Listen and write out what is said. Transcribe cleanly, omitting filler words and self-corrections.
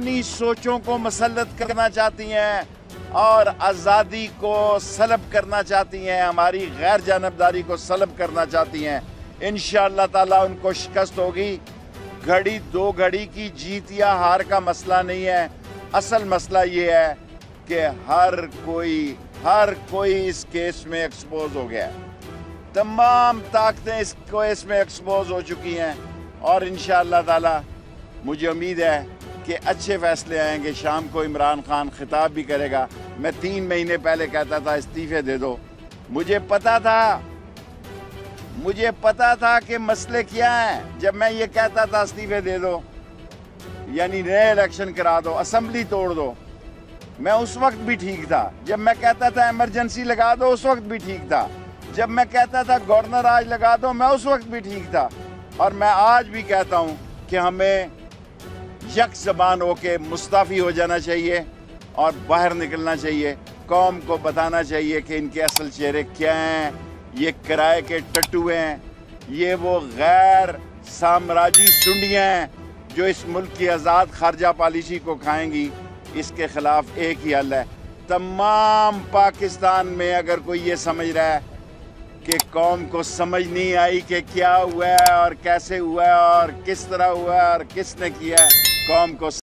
अपनी सोचों को मसलत करना चाहती हैं और आज़ादी को सलब करना चाहती हैं, हमारी गैर जानबदारी को सलब करना चाहती हैं। इंशाअल्लाह ताला उनको शिकस्त होगी। घड़ी दो घड़ी की जीत या हार का मसला नहीं है, असल मसला ये है कि हर कोई इस केस में एक्सपोज हो गया है। तमाम ताकतें इस केस में एक्सपोज हो चुकी हैं और इंशाअल्लाह ताला मुझे उम्मीद है कि अच्छे फैसले आएंगे। शाम को इमरान खान खिताब भी करेगा। मैं 3 महीने पहले कहता था इस्तीफे दे दो। मुझे पता था कि मसले क्या हैं। जब मैं ये कहता था इस्तीफे दे दो, यानी नए इलेक्शन करा दो, असेंबली तोड़ दो, मैं उस वक्त भी ठीक था। जब मैं कहता था इमरजेंसी लगा दो, उस वक्त भी ठीक था। जब मैं कहता था गवर्नर आज लगा दो, मैं उस वक्त भी ठीक था। और मैं आज भी कहता हूँ कि हमें यक ज़बान होके मुस्तफ़ी हो जाना चाहिए और बाहर निकलना चाहिए। कौम को बताना चाहिए कि इनके असल चेहरे क्या हैं। ये किराए के टट्टू हैं, ये वो गैर साम्राज्यी सुंडियाँ हैं जो इस मुल्क की आज़ाद खारजा पॉलिसी को खाएंगी। इसके ख़िलाफ़ एक ही हल है। तमाम पाकिस्तान में अगर कोई ये समझ रहा है कि कौम को समझ नहीं आई कि क्या हुआ है और कैसे हुआ है और किस तरह हुआ है और किसने किया है, कौम को